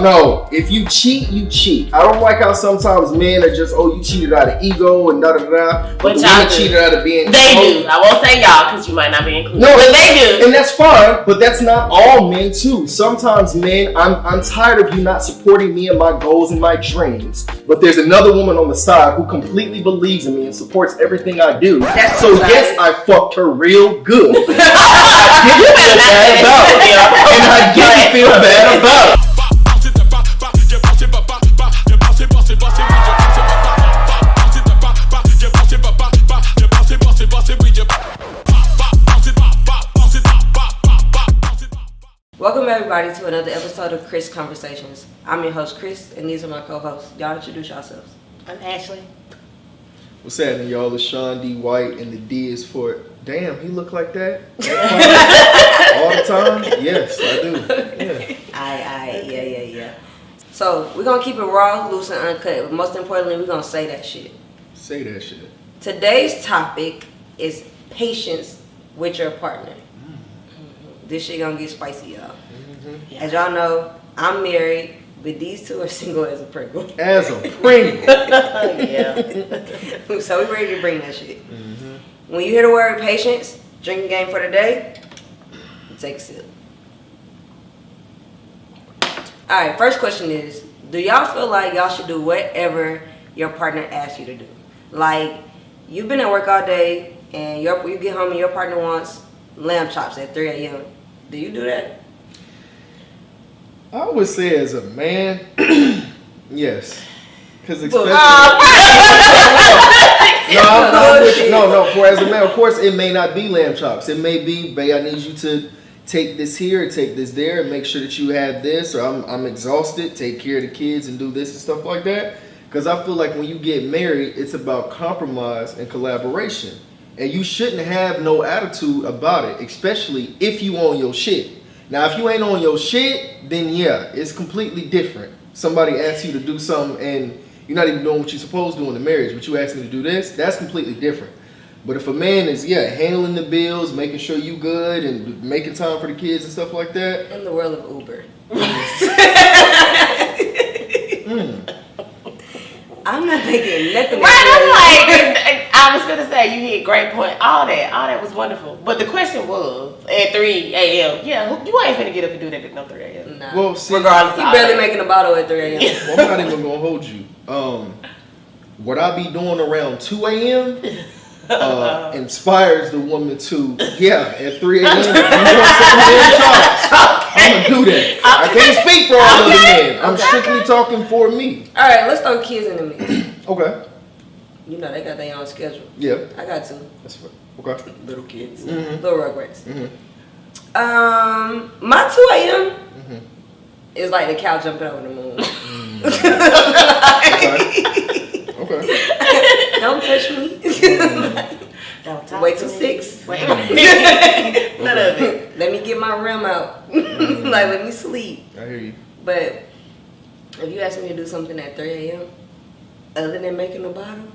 No, if you cheat, you cheat. I don't like how sometimes men are just, you cheated out of ego and da-da-da. But the women cheated out of being... They do. I won't say y'all because you might not be included. No, but they do. And that's fine, but that's not all men too. Sometimes men, I'm tired of you not supporting me and my goals and my dreams. But there's another woman on the side who completely believes in me and supports everything I do. So yes, I fucked her real good. I didn't feel bad about it. And I didn't feel bad about it. Welcome everybody to another episode of Krisp Konversations. I'm your host Kris, and these are my co-hosts. Y'all introduce yourselves. I'm Ashley. What's happening, y'all? It's Sean D. White, and the D is for damn. He look like that all the time. Yes, I do. Yeah. So we're gonna keep it raw, loose, and uncut. But most importantly, we're gonna say that shit. Say that shit. Today's topic is patience with your partner. This shit gonna get spicy, y'all. Yeah. As y'all know, I'm married, but these two are single as a Pringle. As a Pringle. Yeah. So we ready to bring that shit. When you hear the word patience, drinking game for the day, take a sip. Alright, first question is, do y'all feel like y'all should do whatever your partner asks you to do? Like, you've been at work all day, and you get home and your partner wants lamb chops at 3 a.m. Do you do that? I would say as a man, yes. Because especially... For as a man, of course, it may not be lamb chops. It may be, babe, I need you to take this here, take this there, and make sure that you have this, or I'm exhausted, take care of the kids and do this and stuff like that. Because I feel like when you get married, it's about compromise and collaboration. And you shouldn't have no attitude about it, especially if you on your shit. Now, if you ain't on your shit, then yeah, it's completely different. Somebody asks you to do something and you're not even doing what you're supposed to do in the marriage, but you ask me to do this, that's completely different. But if a man is, handling the bills, making sure you good, and making time for the kids and stuff like that. In the world of Uber. I'm not making nothing. Right, I was gonna say you hit great point. All that was wonderful. But the question was at 3 a.m. Yeah, you ain't finna get up and do that at no 3 a.m. Nah. Well, see, regardless, you barely making a bottle at 3 a.m. Well, I'm not even gonna hold you. What I be doing around 2 a.m. Inspires the woman to, at 3 a.m. you want some I'm gonna do that. Okay. I can't speak for all of the men. I'm strictly talking for me. All right, let's throw kids in the mix. Okay. You know they got their own schedule. Yeah. I got two. That's fine. Okay. Little kids, little rugrats. My 2 a.m. is like the cow jumping over the moon. Okay. Don't touch me. Don't wait till 6. Wait a minute. None of it. Let me get my REM out. Let me sleep. I hear you. But if you ask me to do something at 3 a.m., other than making a bottle,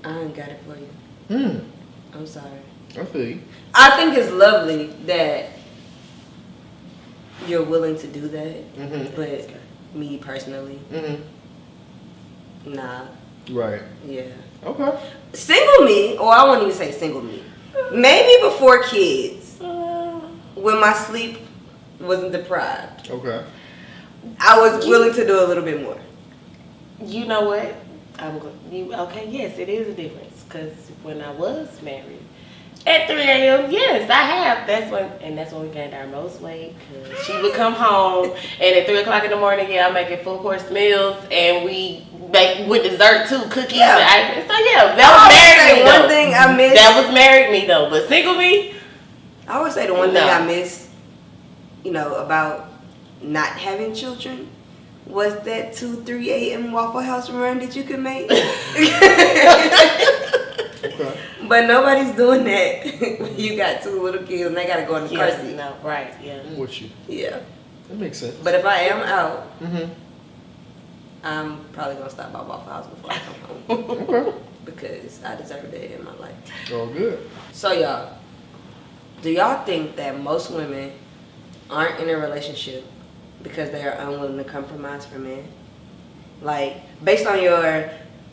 I ain't got it for you. I'm sorry. I feel you. I think it's lovely that you're willing to do that, but me personally, nah. Right. Yeah. Okay. Single me, or I won't even say single me. Maybe before kids, when my sleep wasn't deprived. Okay. I was willing to do a little bit more. You know what? Yes, it is a difference. Because when I was married, at 3 a.m., yes, I have. That's when we gained our most weight. Because she would come home, and at 3 o'clock in the morning, I'm making full course meals, and we make with dessert too, cookies. Yeah. That was married me. One thing I miss. That was married me though, but single me. I would say the one thing I miss, about not having children, was that 2-3 a.m. Waffle House run that you could make. Okay. But nobody's doing that. You got 2 little kids and they gotta go in the car seat. No, right, yeah. I'm with you. Yeah. That makes sense. But if I am out, I'm probably gonna stop by Waffle House before I come home. Okay. Because I deserve that in my life. All good. So y'all, do y'all think that most women aren't in a relationship because they are unwilling to compromise for men? Like, based on your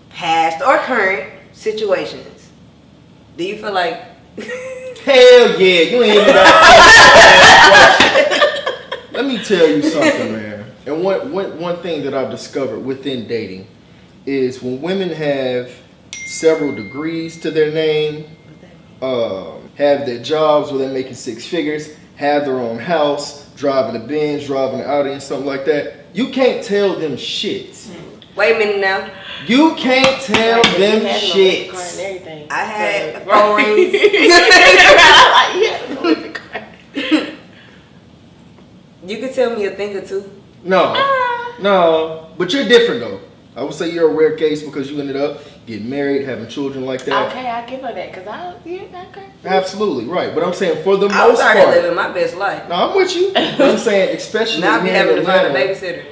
past or current situations, do you feel like... Hell yeah, you ain't even got to Let me tell you something, man. And one thing that I've discovered within dating is when women have several degrees to their name, have their jobs where they're making six figures, have their own house, driving a Benz, driving an Audi and something like that, you can't tell them shit. Wait a minute now. You can't tell them shit. I had 4 rings. You could tell me a thing or two. No, but you're different though. I would say you're a rare case because you ended up getting married, having children like that. Okay, I give her that because okay. Absolutely right, but I'm saying for the I was most already part, living my best life. no, I'm with you. But I'm saying especially Now I be here having in to find a Atlanta. babysitter.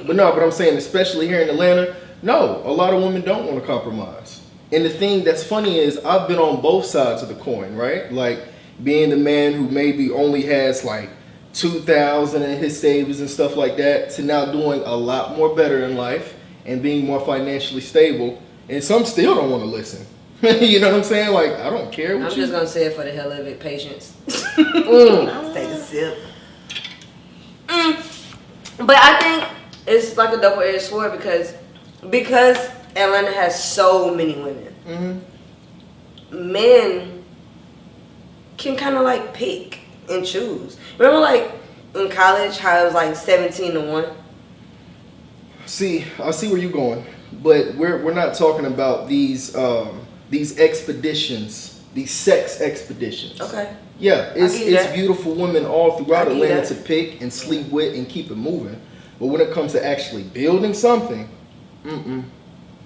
But I'm saying especially here in Atlanta, no, a lot of women don't want to compromise. And the thing that's funny is I've been on both sides of the coin, right? Like being the man who maybe only has like $2,000 in his savings and stuff like that, to now doing a lot more better in life and being more financially stable. And some still don't want to listen. You know what I'm saying? Like, I don't care what I'm just going to say it for the hell of it, patience. Take a sip. But I think it's like a double-edged sword because Atlanta has so many women. Men can kind of like pick and choose. Remember like in college how it was like 17-1? See, I see where you're going, but we're not talking about these expeditions, these sex expeditions. Okay. Yeah, it's beautiful women all throughout Atlanta to pick and sleep with and keep it moving. But when it comes to actually building something, a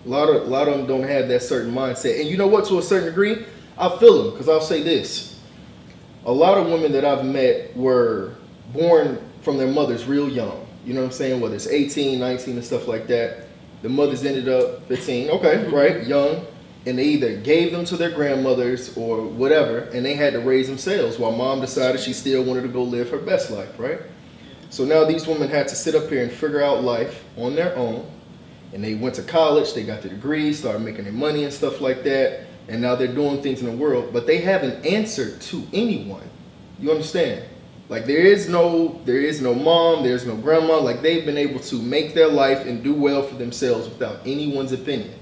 lot of them don't have that certain mindset. And you know what? To a certain degree, I feel them because I'll say this. A lot of women that I've met were born from their mothers real young. You know what I'm saying? Whether it's 18, 19 and stuff like that. The mothers ended up 15, okay, right, young. And they either gave them to their grandmothers or whatever, and they had to raise themselves while mom decided she still wanted to go live her best life, right? So now these women had to sit up here and figure out life on their own. And they went to college, they got their degrees, started making their money and stuff like that. And now they're doing things in the world, but they haven't answered to anyone. You understand? Like there is no mom, there's no grandma. Like they've been able to make their life and do well for themselves without anyone's opinion.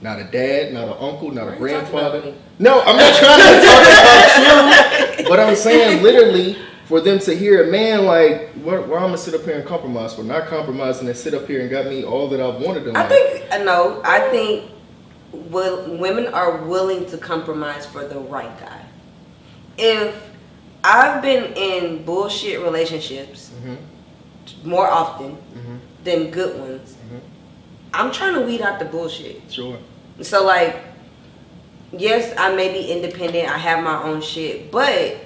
Not a dad, not an uncle, not a grandfather. No, I'm not trying to talk about you. But I'm saying literally for them to hear a man like, why I'm gonna sit up here and compromise for not compromising and sit up here and got me all that I've wanted in life. I think women are willing to compromise for the right guy. If I've been in bullshit relationships more often than good ones, I'm trying to weed out the bullshit. Sure. So like, yes, I may be independent, I have my own shit, but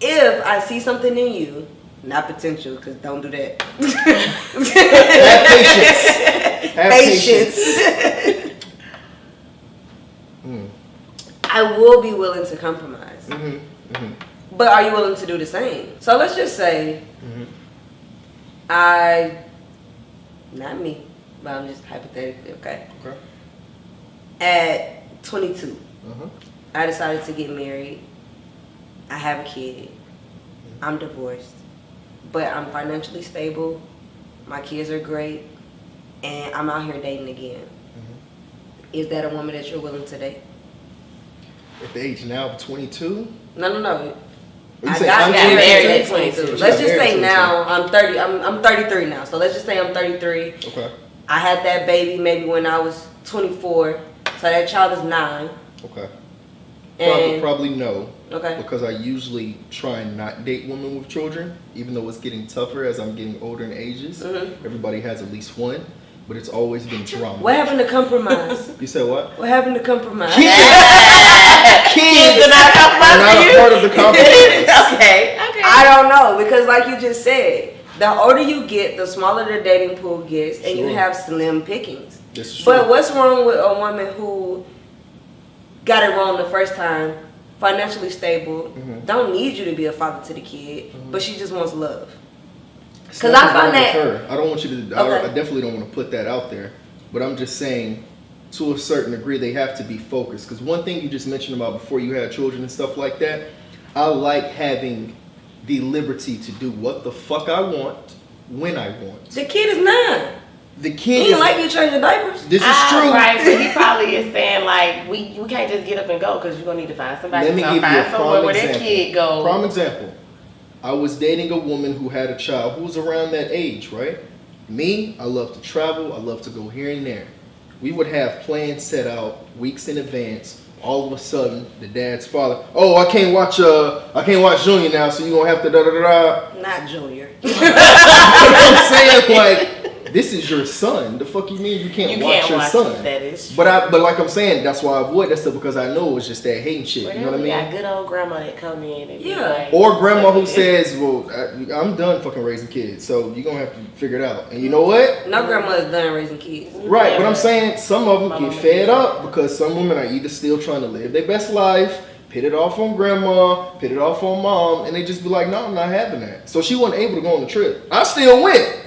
if I see something in you, not potential, because don't do that. Have patience. I will be willing to compromise. But are you willing to do the same? So let's just say not me, but I'm just hypothetically, okay? At 22, I decided to get married. I have a kid. I'm divorced. But I'm financially stable. My kids are great. And I'm out here dating again. Is that a woman that you're willing to date? At the age now of 22? No. I got married at 22. 22. Let's just say now I'm 30. I'm 33 now. So let's just say I'm 33. Okay. I had that baby maybe when I was 24. So that child is 9. Okay. And Probably no. Okay. Because I usually try and not date women with children, even though it's getting tougher as I'm getting older in ages. Everybody has at least one, but it's always been drama. What happened to compromise? You said what? What happened to compromise? Kids are not a compromise not for a you? part of the compromise. Okay. I don't know, because like you just said, the older you get, the smaller the dating pool gets, and you have slim pickings. This is But true. what's wrong with a woman who got it wrong the first time, financially stable, don't need you to be a father to the kid, but she just wants love? Because I find that her. I don't want you to. Okay. I definitely don't want to put that out there. But I'm just saying, to a certain degree, they have to be focused. Because one thing you just mentioned about before you had children and stuff like that, I like having the liberty to do what the fuck I want when I want. the kid is 9. The kid He is like you changing diapers. This is true. Right, but he probably is saying like we can't just get up and go because you're gonna need to find somebody. Let me give you find a somewhere prime where that example. kid goes. Prime example. I was dating a woman who had a child who was around that age, right? Me, I love to travel. I love to go here and there. We would have plans set out weeks in advance. All of a sudden, the dad's father, oh, I can't watch Junior now, so you're gonna have to da da da da. Not Junior. You know what I'm saying? Like, this is your son. The fuck you mean you can't watch your son? That is true. But like I'm saying, that's why I avoid that stuff because I know it's just that hating shit. You know what I mean? Got good old grandma that come in and Yeah. be like, Or grandma who says, well, I'm done fucking raising kids, so you're going to have to figure it out. And you know what? No grandma is done raising kids. Right, Yeah, but I'm right. saying some of them My get mama fed did. up because some women are either still trying to live their best life, pit it off on grandma, pit it off on mom, and they just be like, no, I'm not having that. So she wasn't able to go on the trip. I still went.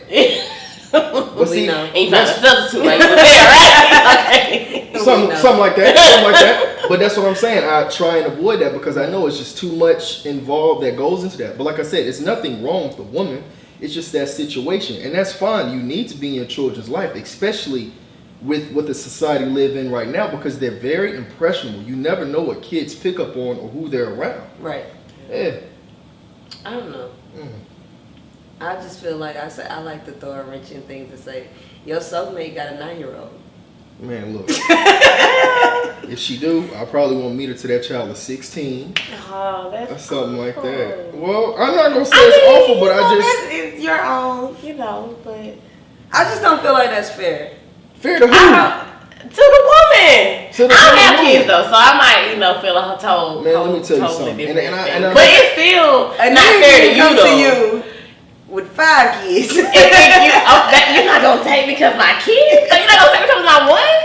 But We see, know. ain't found a substitute like you were there, right? Okay. something like that. But that's what I'm saying. I try and avoid that because I know it's just too much involved that goes into that. But like I said, it's nothing wrong with the woman. It's just that situation. And that's fine. You need to be in your children's life, especially with what the society live in right now because they're very impressionable. You never know what kids pick up on or who they're around. Right. Yeah. I don't know. I just feel like I like to throw a wrench in things and say, your soulmate got a 9-year-old. Man, look. If she do, I probably won't meet her till that child is 16 Oh, or that's something like awful. that. Well, I'm not gonna say it's awful, but I just it's your own, you know. But I just don't feel like that's fair. fair to who? to the woman, To the I don't have woman. kids though, so I might, feel a total. Man, let me tell you totally something. different And I- thing. and I- but it's still And not then fair he to you come though. to you with 5 kids. And think you're not gonna take because my kids. You're not gonna take because my what?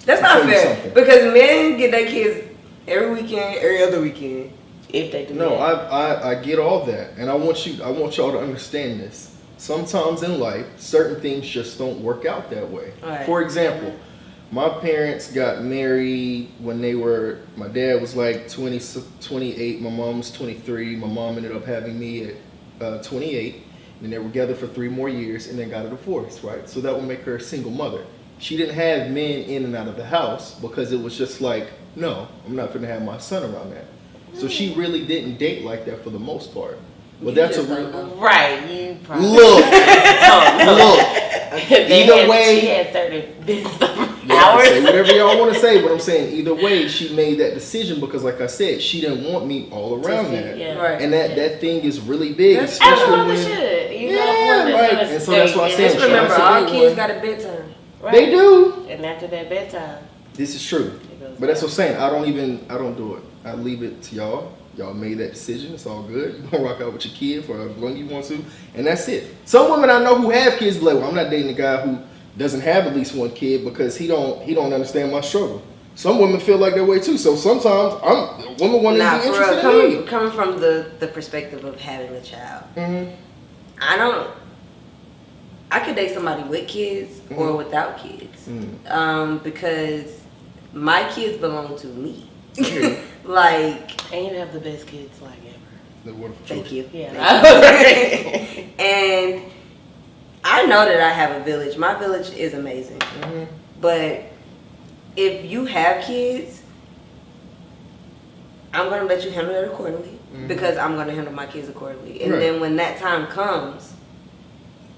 That's I'll not tell you fair. something. Because men get their kids every weekend, every other weekend. If they do No, that. I get all that, and I want y'all to understand this. Sometimes in life, certain things just don't work out that way. Right. For example, my parents got married when my dad was like 28, my mom was 23. My mom ended up having me at 28, and they were together for 3 more years, and then got a divorce, right? So that would make her a single mother. She didn't have men in and out of the house because it was just like, no, I'm not going to have my son around that. So she really didn't date like that for the most part. But You that's a just don't real know. Right, you probably look. They Either way, she had certain business y'all can say hours. whatever y'all want to say, but I'm saying either way, she made that decision because, like I said, she didn't want me all around that. Yeah. Right. And that thing is really big, That's- As especially a mother when should, you Yeah, know. one like, gonna and so that's why I stay said in Just Sure, remember, that's a all big kids one. got a bedtime. Right. they do. And after that bedtime, This is true. it goes But that's what I'm saying. I don't do it. I leave it to y'all. Y'all made that decision. It's all good. You're going to rock out with your kid for as long as you want to. And that's it. Some women I know who have kids be like, well, I'm not dating a guy who doesn't have at least one kid because he don't understand my struggle. Some women feel like that way too. So sometimes a woman want to Nah, be for interested real, in me. coming from the perspective of having a child, Mm-hmm. I could date somebody with kids or Mhm. without kids, Mm. because my kids belong to me. Okay. Like, and you have the best kids like ever. The wonderful thank children. you. Yeah. And I know that I have a village. My village is amazing. Mm-hmm. But if you have kids, I'm going to let you handle it accordingly, Mhm. because I'm going to handle my kids accordingly. And Right. then when that time comes,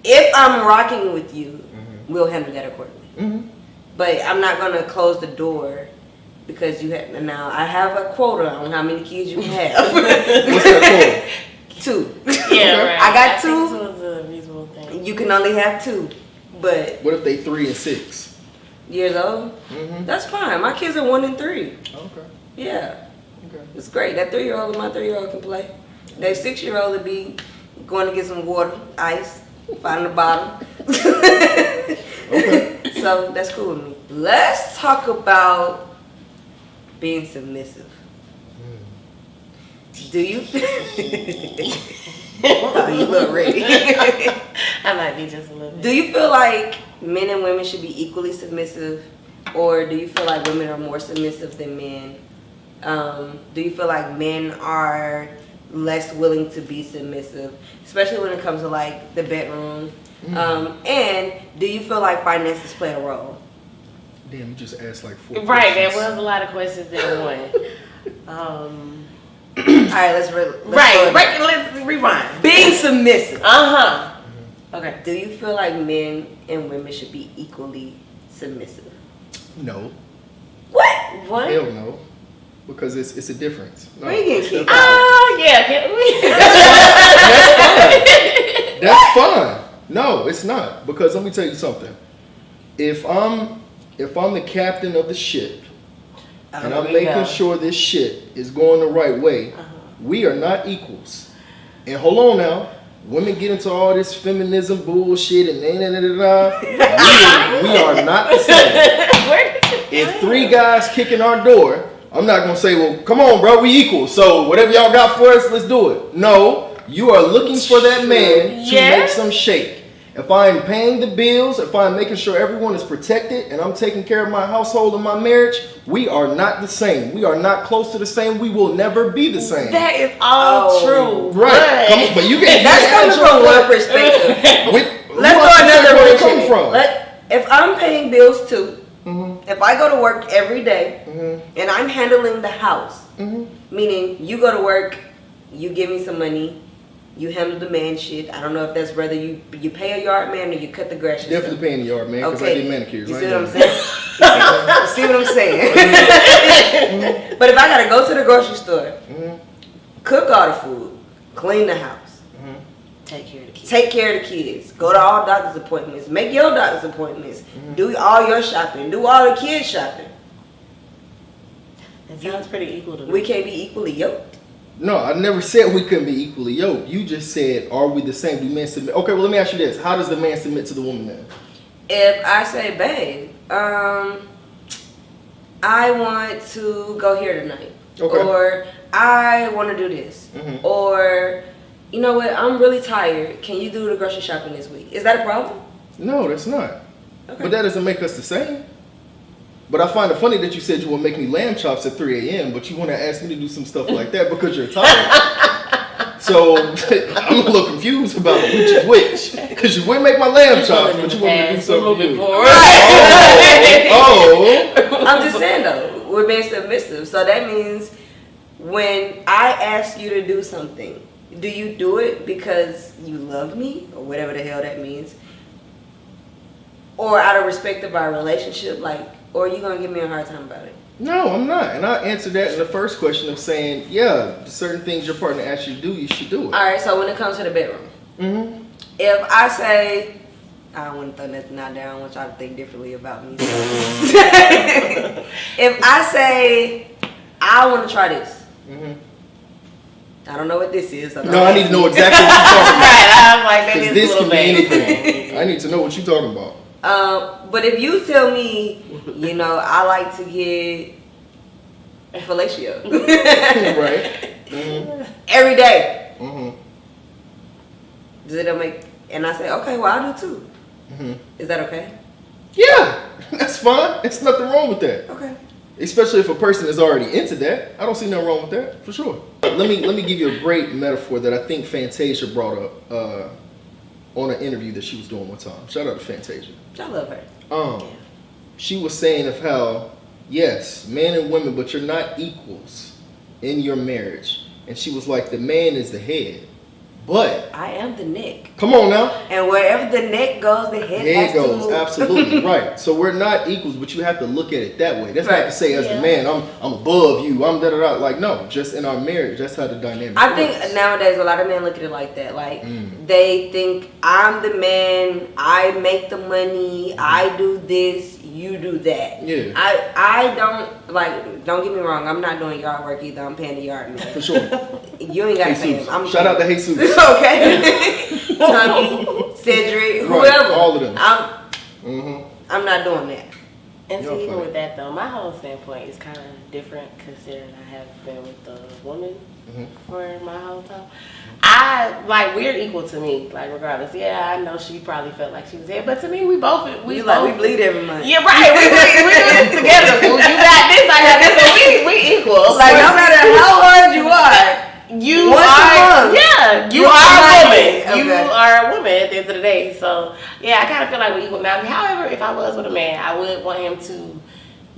if I'm rocking with you, Mhm. we'll handle that accordingly. Mm-hmm. But I'm not going to close the door because you have. Now, I have a quota on how many kids you have. What's that 2. Yeah, right. I got think 2. two is a reasonable thing. You can only have 2. But What if they 3 and 6? years old, Mm-hmm. that's fine. My kids are 1 and 3. Okay. Yeah, Okay. it's great. That 3-year-old and my 3-year-old can play. That 6-year-old would be going to get some water, ice, find the bottle. Okay. So that's cool with me. Let's talk about being submissive. Do you? Oh, you look ready. I might be just a little bit. Do you feel like men and women should be equally submissive, or do you feel like women are more submissive than men? Do you feel like men are less willing to be submissive, especially when it comes to like the bedroom? And do you feel like finances play a role? Damn, you just asked like 4 Right, there questions. was a lot of questions in one. All right, let's rewind. Being submissive. Okay. Do you feel like men and women should be equally submissive? No. What? Hell no. Because it's a difference. No. Where you getting kicked Yeah. Can we? That's fine. No, it's not. Because let me tell you something. If I'm the captain of the ship and I'm making sure this shit is going the right way, we are not equals. And hold on now. Women get into all this feminism bullshit and we are not the same. If 3 guys kick in our door, I'm not gonna say, well, come on, bro, we equal. So whatever y'all got for us, let's do it. No, you are looking for that man to make some shake. If I'm paying the bills, if I'm making sure everyone is protected, and I'm taking care of my household and my marriage, we are not the same. We are not close to the same. We will never be the same. That is all true. Right. Come on, but you get that's coming from one perspective. Let's go another direction. If I'm paying bills too, if I go to work every day and I'm handling the house, meaning you go to work, you give me some money, you handle the man shit. I don't know if that's whether you pay a yard man or you cut the grass. Definitely paying the yard man because I get manicures. You see what I'm saying? You see what I'm saying? But if I gotta go to the grocery store, cook all the food, clean the house, take care of the kids, go to all doctor's appointments, make your doctor's appointments, do all your shopping, do all the kids shopping. That sounds pretty equal to me. We can't be equally yoked. No, I never said we couldn't be equally yoked. You just said, are we the same? Do men submit? Okay, well, let me ask you this. How does the man submit to the woman then? If I say, babe, I want to go here tonight. Okay. Or I want to do this. Or, you know what, I'm really tired. Can you do the grocery shopping this week? Is that a problem? No, that's not. Okay. But that doesn't make us the same. But I find it funny that you said you will make me lamb chops at 3 a.m., but you want to ask me to do some stuff like that because you're tired. So I'm a little confused about which is which. Because you wouldn't make my lamb chops, but you want me to do something new. I'm just saying though, we're being submissive. So that means when I ask you to do something, do you do it because you love me or whatever the hell that means? Or out of respect of our relationship, or are you going to give me a hard time about it? No, I'm not. And I answered that in the first question of saying, yeah, certain things your partner asks you to do, you should do it. All right, so when it comes to the bedroom, if I say, I don't want to throw nothing out there, I don't want y'all to think differently about me. If I say, I want to try this. I don't know what this is. So I need to know exactly what you're talking about. Right, I'm like, that is this a little could be bit. anything. I need to know what you're talking about. But if you tell me, I like to get fellatio. Right. Every day. Does it make, and I say, okay, well, I do too. Is that okay? Yeah, that's fine. There's nothing wrong with that. Okay. Especially if a person is already into that. I don't see nothing wrong with that, for sure. Let me give you a great metaphor that I think Fantasia brought up on an interview that she was doing one time. Shout out to Fantasia. I love her. She was saying of how, yes, men and women, but you're not equals in your marriage. And she was like, the man is the head. But I am the neck. Come on now. And wherever the neck goes, the head has goes. to move. Absolutely right. So we're not equals, but you have to look at it that way. That's not to say as a man, I'm above you. I'm da da da. Like no, just in our marriage, that's how the dynamic. I think nowadays a lot of men look at it like that. Like they think I'm the man. I make the money. I do this. You do that. Yeah. I don't like. Don't get me wrong. I'm not doing yard work either. I'm paying the yard man. For sure. You ain't got to pay him. Shout out to Jesus. Okay. Tommy, Cedric, whoever. Right, all of them. I'm not doing that. And Y'all see, even funny. with that though, my whole standpoint is kind of different considering I have been with a woman for my whole time. We're equal to me, like regardless. Yeah, I know she probably felt like she was there, but to me, we We bleed every month. Yeah, right. We do this together. Boo. You got this, I got this, so we equal. Like no matter how hard you are, you once are, a month, yeah, you you're are a woman. okay. You are a woman at the end of the day. So yeah, I kind of feel like we're equal now. However, if I was with a man, I would want him to,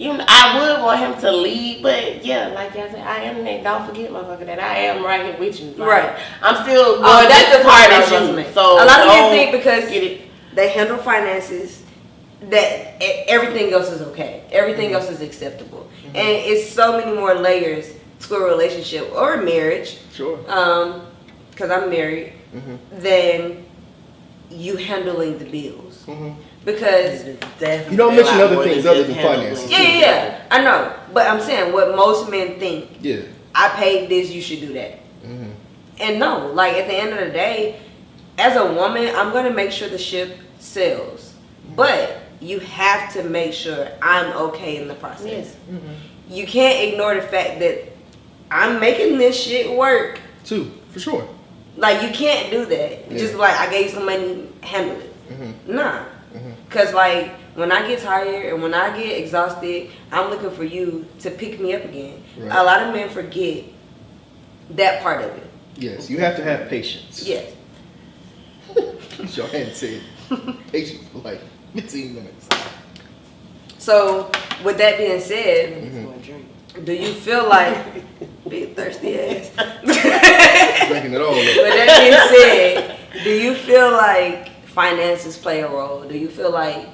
I would want him to lead. But yeah, like y'all said, I am. Don't forget, motherfucker, that I am right here with you. Like, right. I'm still going that's the part part as I was you. making. So a lot of men don't think because get it. they handle finances that everything else is okay. Everything else is acceptable, and it's so many more layers to a relationship or a marriage. Sure. Because I'm married, than you handling the bills. Because You don't mention other things other than finances. yeah, I know. But I'm saying what most men think. Yeah. I paid this, you should do that. And no, like at the end of the day, as a woman, I'm gonna make sure the ship sails. But you have to make sure I'm okay in the process. Yes. You can't ignore the fact that I'm making this shit work. Too, for sure. Like, you can't do that. Yeah. Just like, I gave you some money, handle it. Nah. Because, like, when I get tired and when I get exhausted, I'm looking for you to pick me up again. Right. A lot of men forget that part of it. Yes, you have to have patience. Yes. Your hand said patience for like 15 minutes. So, with that being said, do you feel like... Big thirsty ass. Drinking it all up. With that being said, do you feel like finances play a role? Do you feel like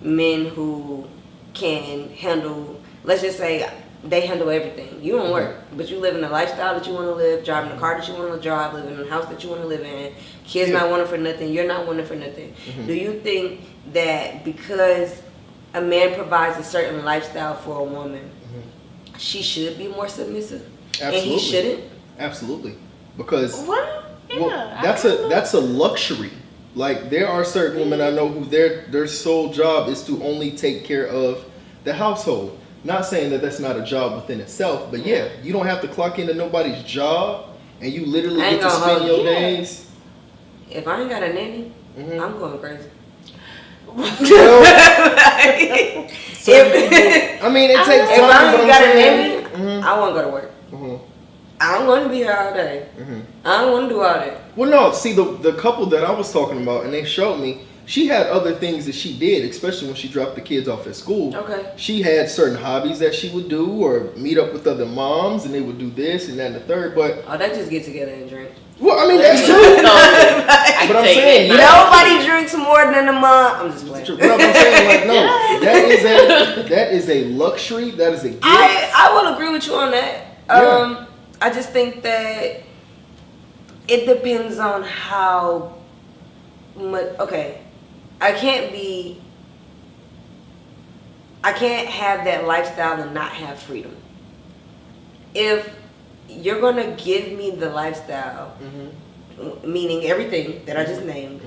men who can handle, let's just say they handle everything. You don't work, but you live in the lifestyle that you want to live, driving the car that you want to drive, living in the house that you want to live in. Kids not wanting for nothing, you're not wanting for nothing. Do you think that because a man provides a certain lifestyle for a woman, she should be more submissive? Absolutely. And he shouldn't? Absolutely. Because Yeah, that's a luxury. Like, there are certain women I know who their sole job is to only take care of the household. Not saying that that's not a job within itself, but yeah, you don't have to clock into nobody's job, and you literally get to spend your days. If I ain't got a nanny, I'm going crazy. Well, I mean, it takes time. If I but ain't I'm got a saying- nanny, I won't go to work. I don't want to be here all day. I don't want to do all that. Well, no, see, the couple that I was talking about, and they showed me, she had other things that she did, especially when she dropped the kids off at school. Okay. She had certain hobbies that she would do, or meet up with other moms, and they would do this and that and the third. But They just get together and drink. well, I mean, that's true. But I'm saying, Nobody drinks more than a mom. I'm just playing. But I'm saying, like, no, that is a luxury. That is a gift. I will agree with you on that. Yeah. I just think that it depends on how much. Okay, I can't have that lifestyle and not have freedom. If you're gonna give me the lifestyle, meaning everything that I just named,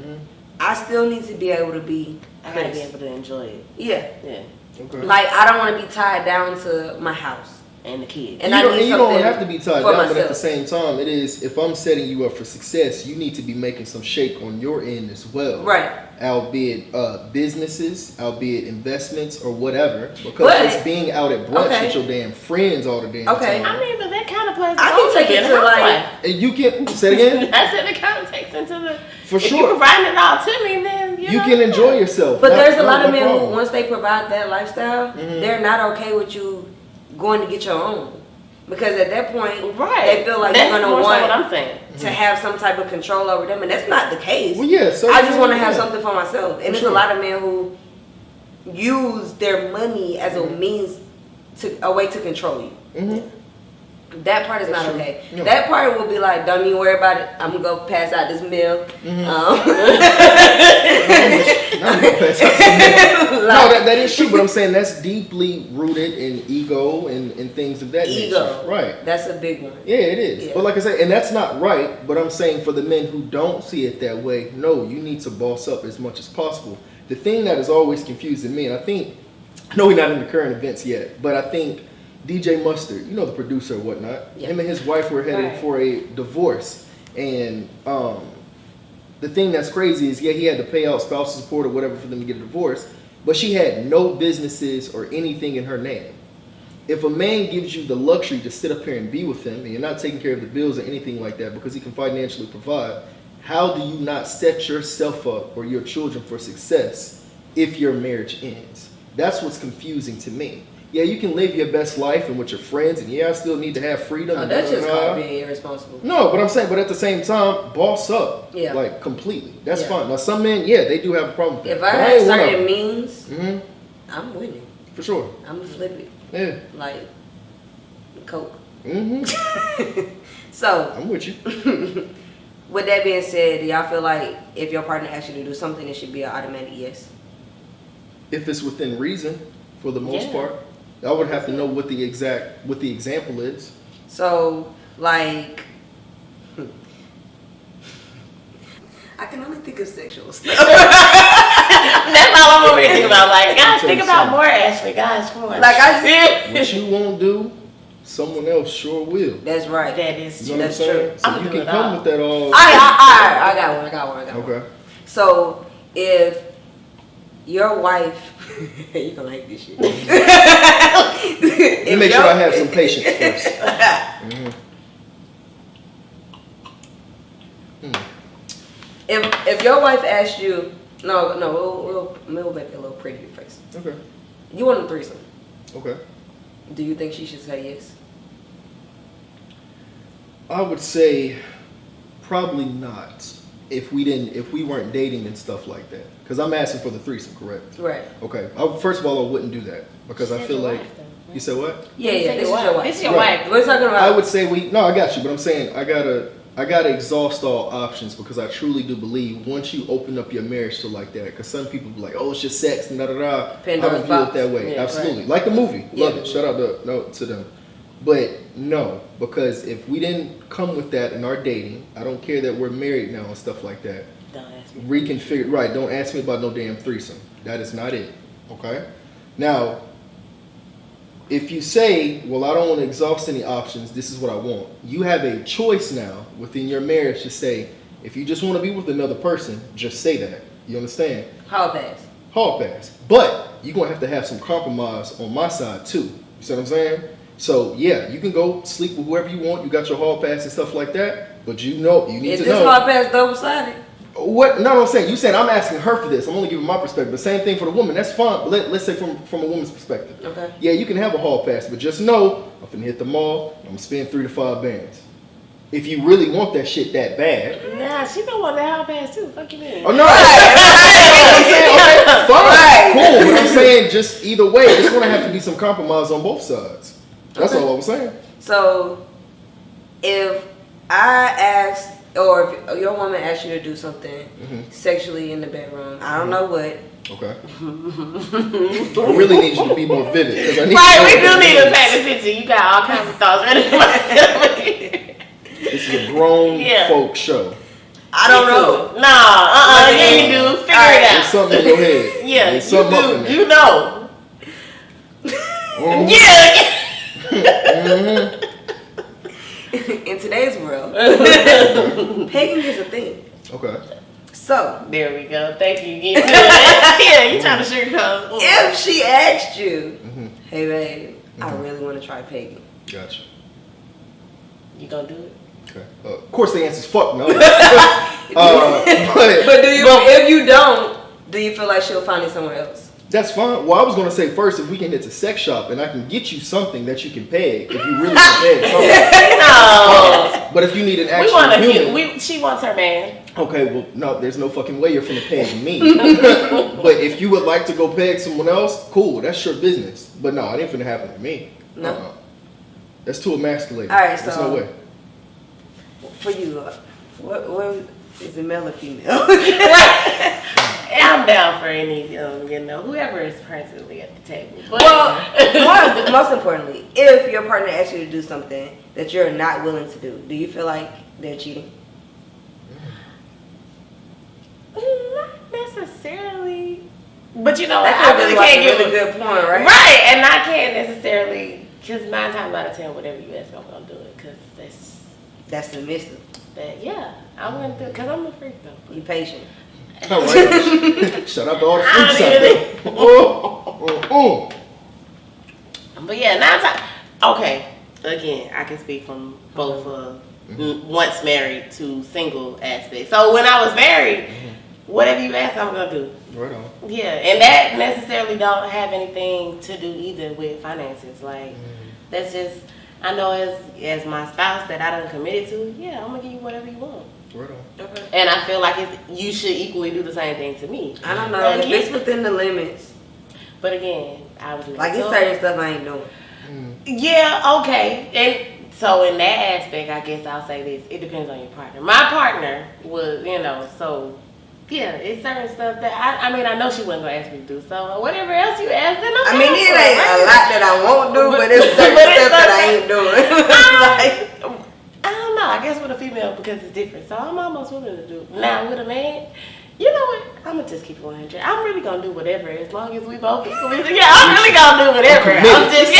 I still need to be able to be. I gotta be able to enjoy it. Yeah. Okay. Like, I don't want to be tied down to my house. And the kids. And you don't have to be tied for down, but at the myself. same time, it is, if I'm setting you up for success, you need to be making some shake on your end as well. Right. Albeit businesses, albeit investments, or whatever. Because it's being out at brunch with your damn friends all the damn time. I mean, but that kind of plays. I can take it to like. And you can say it again. I said it kind of takes into the. For if sure. you providing it all to me, then you know, can enjoy yourself. But there's a lot of no men problem. who, once they provide that lifestyle, they're not okay with you going to get your own. Because at that point, they feel like that's you're going to more so want what I'm saying. to have some type of control over them. And that's not the case. Well, yeah, so I just want to have something for myself. And there's sure. a lot of men who use their money as a means a way to control you. That part is not okay. Yeah. That part will be like, don't even worry about it. I'm going to go pass out this meal. No, that is true, but I'm saying that's deeply rooted in ego and things of that nature. Right. That's a big one. Yeah, it is. Yeah. But like I said, and that's not right, but I'm saying for the men who don't see it that way, no, you need to boss up as much as possible. The thing that is always confusing me, and I think I know we're not in the current events yet, but I think DJ Mustard, you know, the producer or whatnot, Yeah. him and his wife were headed for a divorce. And the thing that's crazy is, yeah, he had to pay out spousal support or whatever for them to get a divorce, but she had no businesses or anything in her name. If a man gives you the luxury to sit up here and be with him, and you're not taking care of the bills or anything like that because he can financially provide, how do you not set yourself up or your children for success if your marriage ends? That's what's confusing to me. Yeah, you can live your best life and with your friends, and yeah, I still need to have freedom. Oh, and that's just called being irresponsible. No, but I'm saying, but at the same time, boss up. Yeah. Like, completely. That's Yeah. fine. Now, some men, yeah, they do have a problem with that. If I But had ain't one of certain them. means, Mhm. I'm winning. For sure. I'm gonna flip it Yeah. like Coke. Mm-hmm. So, I'm with you. with that being said, do y'all feel like if your partner asks you to do something, it should be an automatic yes? If it's within reason, for the most Yeah. part. I would have to know what the example is. So, like, I can only think of sexual stuff. That's all I'm over here thinking about. Like, guys, tell think you about something. more, Ashley. Guys, come on. Like, I What you won't do, someone else sure will. That's right. That is You true. know what I'm That's saying? true. So I'ma you do can it come all. with that all. I got one. Okay. So, if your wife, you gonna like this shit. Let me make sure I have some patience first. Mhm. If your wife asks you, we'll make it a little prettier face. Okay. You want a threesome? Okay. Do you think she should say yes? I would say probably not. If we weren't dating and stuff like that, because I'm asking for the threesome, correct? Right. Okay. First of all, I wouldn't do that because I feel like you said what? Yeah. This This is is your wife. This is your Right. wife. We're talking about. I would say I got you, but I'm saying I gotta exhaust all options because I truly do believe once you open up your marriage to like that, because some people be like, oh, it's just sex and da da da. I Pandora's don't view it box. that way. Yeah, Absolutely, like the movie, love Yeah. it. Shout out to them. But no, because if we didn't come with that in our dating, I don't care that we're married now and stuff like that. Don't ask me. Reconfigure, right? Don't ask me about no damn threesome. That is not it. Okay. Now, if you say, well, I don't want to exhaust any options, this is what I want. You have a choice now within your marriage to say, if you just want to be with another person, just say that. You understand? Hall pass. Hall pass. But you're going to have some compromise on my side too. You see what I'm saying? So, yeah, you can go sleep with whoever you want. You got your hall pass and stuff like that. But you need Is to this know. hall pass double sided? What? No, I'm saying. You said I'm asking her for this. I'm only giving my perspective. The same thing for the woman. That's fine. But let's say from a woman's perspective. Okay. Yeah, you can have a hall pass, but just know I'm finna hit the mall. I'm gonna spend 3 to 5 bands. If you really want that shit that bad. Nah, she don't want that hall pass too. Fuck you, man. Oh no. I'm saying, okay, fine, Right. cool. But I'm saying just either way, it's gonna have to be some compromise on both sides. That's Okay. all I was saying. So, if I asked, or if your woman asked you to do something sexually in the bedroom, I don't know what. Okay. I really need you to be more vivid. 'Cause I need Right, to we know do need what to paint the picture. You got all kinds of thoughts ready. This is a grown Yeah. folk show. I don't know. Nah, yeah, you do. Figure Alright, it There's out. something in your head. Yeah, There's you something up in do. there. You know. Mhm. Yeah. In today's world, pegging is a thing. Okay. So, There we go. Thank you. Get to it. Yeah, you trying to sugarcoat. if she asked you, Mhm. hey babe, I really want to try pegging. Gotcha. You gonna do it? Okay. Of course, the answer's fuck no. But But if you don't, do you feel like she'll find it somewhere else? that's fine. Well, I was gonna say first, if we can hit the sex shop and I can get you something that you can peg, if you really can peg something. No. But if you need an We actual want human, she wants her man. okay, well, no, there's no fucking way you're finna peg me. But if you would like to go peg someone else, cool, that's your business. But no, it ain't finna happen to me. No. That's too emasculating. All right, there's so- no way. For you, what is it, male or female? I'm down for any, whoever is presently at the table. But, Well, most importantly, if your partner asks you to do something that you're not willing to do you feel like they're cheating? not necessarily. But you know, That I could really be like can't a give really good point, right? Right, and I can't necessarily, because 9 times out of 10, whatever you ask, I'm gonna do it, because That's submissive. yeah, I'm gonna do it, because I'm a freak though. You patient. All right. Shout out to all the I freaks don't out there. But yeah, 9 times. Okay, again, I can speak from both once married to single aspect. So when I was married, whatever you ask, I'm gonna do. Right on. Yeah, and that necessarily don't have anything to do either with finances. Like that's just, I know as my spouse that I done committed to. Yeah, I'm gonna give you whatever you want. Right on. Okay. And I feel like you should equally do the same thing to me. I don't know. If it's within the limits. But again, I was like it's certain stuff I ain't doing. Yeah, okay. And so in that aspect, I guess I'll say this. It depends on your partner. My partner was, so yeah, it's certain stuff that I mean, I know she wasn't gonna ask me to do. So whatever else you ask, then I'm it ain't a lot that I won't do, but it's certain stuff that I ain't doing. I don't know. I guess with a female because it's different. So I'm almost willing to do. Now with a man, you know what? I'm gonna just keep it 100. I'm really gonna do whatever as long as we both. Yeah, I'm really gonna do whatever. I'm committed.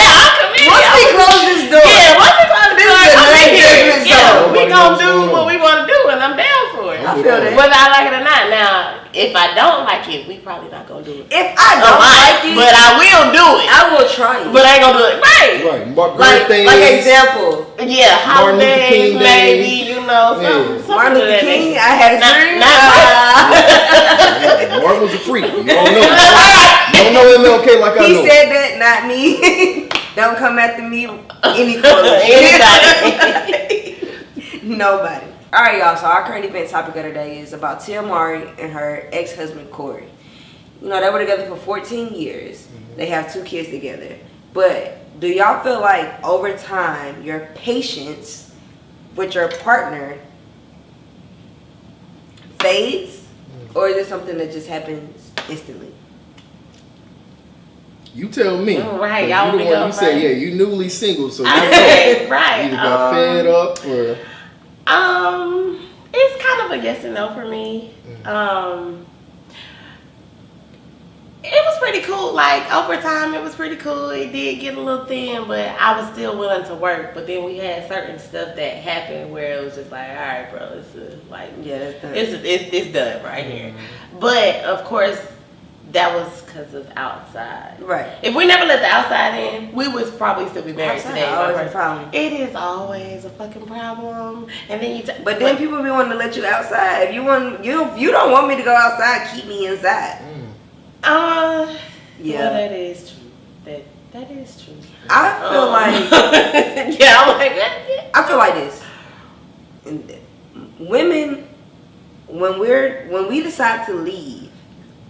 Once we close this door. Yeah, once we close this door, I'm here. Yeah, we gonna do what we want to do, and I'm down for it. I feel that. Whether I like it or not. Now, if I don't like it, we probably not gonna do it. If I don't like it, but I will do it. I will try it. But I ain't gonna do it. Right. Birthdays. Like example. Yeah, holidays, maybe, something. Martin Luther King, I had a dream. Martin was a freak. You don't know. You don't know MLK like I know. He said that, not me. Don't come after me. Anybody. Nobody. All right, y'all. So our current event topic of the day is about Tia Mari and her ex-husband Corey. They were together for 14 years. They have 2 kids together. But do y'all feel like over time your patience with your partner fades, or is it something that just happens instantly? You tell me. Right, y'all. You the one you say, yeah, you newly single, so you know. Right. Either got fed up or. It's kind of a yes and no for me. It was pretty cool. Like over time, it was pretty cool. It did get a little thin, but I was still willing to work. But then we had certain stuff that happened where it was just like, all right, bro, it's done right here. But of course, that was because of outside. Right. If we never let the outside in, we would probably still be married today. Always a problem. It is always a fucking problem. And then but then people be wanting to let you outside. If you don't want me to go outside, keep me inside. Yeah. Well, that is true. That is true. I feel like I'm like that. I feel like this. Women, when we decide to leave,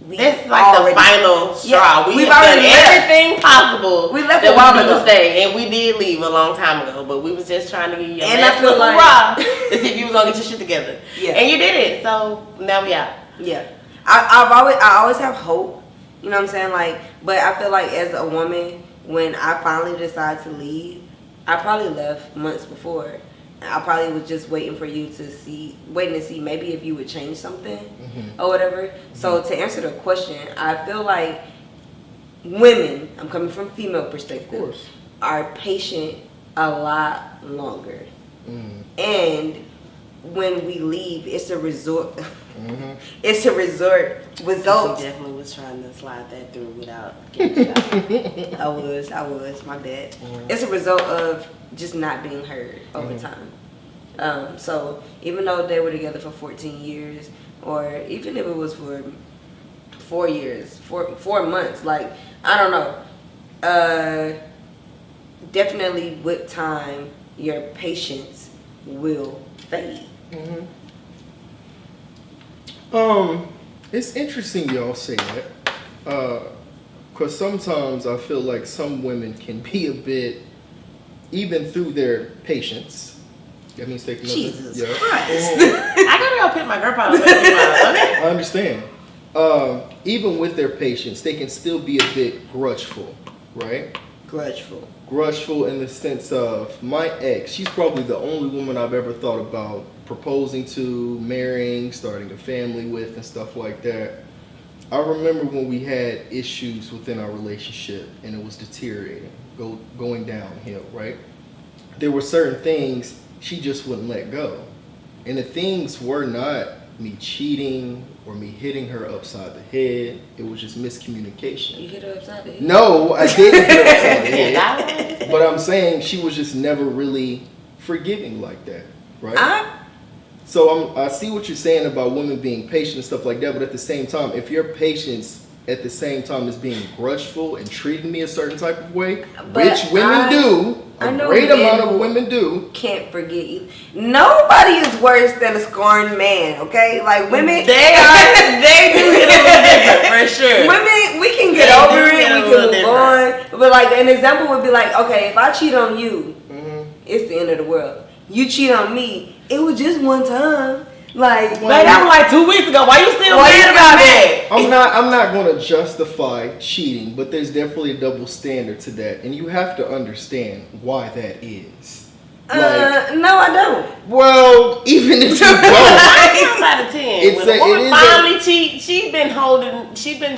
it's like the final straw. We've done already everything possible. We left a while ago. Stay, and we did leave a long time ago. But we was just trying to give you and I feel like to see if you was gonna get your shit together. Yeah. And you did it. So now we out. Yeah. I always have hope. You know what I'm saying? Like, but I feel like as a woman, when I finally decide to leave, I probably left months before. I probably was just waiting to see maybe if you would change something or whatever. So to answer the question, I feel like women, I'm coming from female perspective, are patient a lot longer. And when we leave, it's a resort. It's a resort. Result. She definitely was trying to slide that through without getting shot. I was. My bad. It's a result of just not being heard over time. So even though they were together for 14 years, or even if it was for 4 years, 4 months, like I don't know. Definitely with time, your patience will fade. It's interesting y'all say that, because sometimes I feel like some women can be a bit, even through their patience. That means taking Jesus Christ. I gotta go pick my grandpa up. Okay. I understand. Even with their patience, they can still be a bit grudgeful, right? Grudgeful in the sense of my ex. She's probably the only woman I've ever thought about proposing to, marrying, starting a family with, and stuff like that. I remember when we had issues within our relationship and it was deteriorating, going downhill, right? There were certain things she just wouldn't let go. And the things were not me cheating or me hitting her upside the head. It was just miscommunication. You hit her upside the head? No, I didn't hit her upside the head. But I'm saying she was just never really forgiving like that, right? So I see what you're saying about women being patient and stuff like that, but at the same time, if your patience at the same time is being grudgeful and treating me a certain type of way, which women do, a great amount of women do. Can't forget you. Nobody is worse than a scorned man, okay? Like women, they do get a little different for sure. Women, we can get over it, we can move on. But like an example would be like, okay, if I cheat on you, it's the end of the world. You cheat on me, it was just one time. Like, that was like 2 weeks ago. Why you still mad about that? I'm not going to justify cheating, but there's definitely a double standard to that, and you have to understand why that is. No, I don't. Well, even if you don't, 9 out of 10. When a woman finally cheats, she's been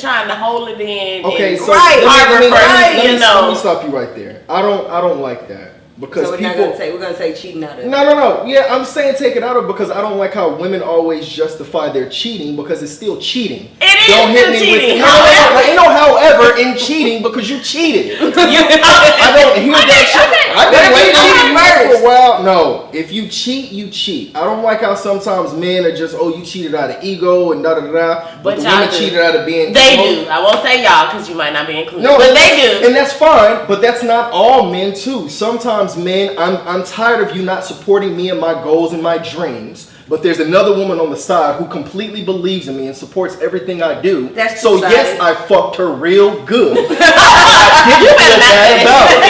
trying to hold it in. Okay, so let me stop you right there. I don't like that. Because so we're gonna say cheating out of it. No. Yeah, I'm saying take it out of it because I don't like how women always justify their cheating because it's still cheating. It is don't hit me cheating. with ain't no however in cheating because you cheated. I don't hear that shit. I've been waiting for a while. No, if you cheat, you cheat. I don't like how sometimes men are just you cheated out of ego and da da da. But the women cheated out of being. They do. I won't say y'all because you might not be included. No, but they do, and that's fine. But that's not all men too. Sometimes. Men, I'm tired of you not supporting me and my goals and my dreams, but there's another woman on the side who completely believes in me and supports everything I do. That's so yes, I fucked her real good. I didn't feel bad about it.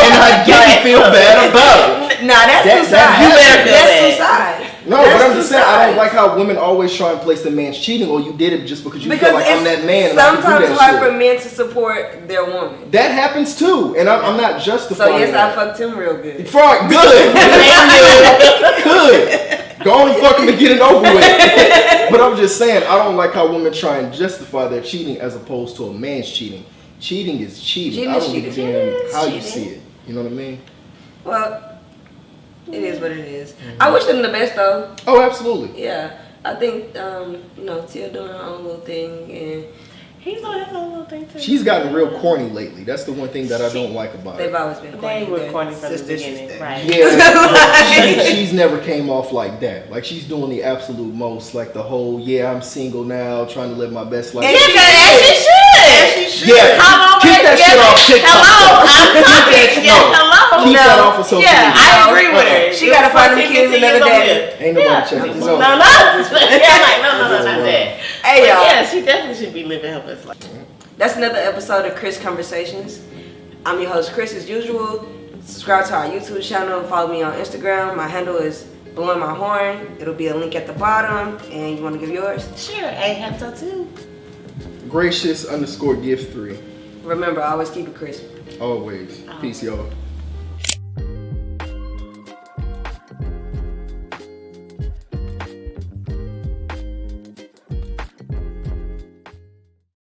And I didn't feel bad about it. Nah, that's two sides. That's two sides. No, but I'm just saying, I don't like how women always try and place the man's cheating or you did it just because you feel like I'm that man. And sometimes it's hard for men to support their woman. That happens too, and I'm not justifying. So yes, I fucked him real good. Good. Go on and fuck him and get it over with. But I'm just saying, I don't like how women try and justify their cheating as opposed to a man's cheating. Cheating is cheating. I don't care how you see it. You know what I mean? Well. It is what it is. I wish them the best though. Oh, absolutely. Yeah, I think Tia doing her own little thing and he's doing his own little thing too. She's gotten real corny lately. That's the one thing that I don't like about her. They've always been corny. They were corny from the beginning, right? Yeah, she's never came off like that. Like she's doing the absolute most, like the whole I'm single now, trying to live my best life. And she should. Yeah, keep that shit off TikTok. Hello, I'm talking. Hello. Keep that off of social media. Yeah, I agree with her. She gotta find them kids another day. Ain't nobody checking this out. No. Yeah, like no, not that. Hey y'all. Yeah, she definitely should be living her best life. That's another episode of Krisp Konversations. I'm your host, Kris, as usual. Subscribe to our YouTube channel. Follow me on Instagram. My handle is Blowing My Horn. It'll be a link at the bottom. And you want to give yours? Sure, I have so too. Gracious_gift3. Remember, always keep it crisp. Always. Peace, y'all.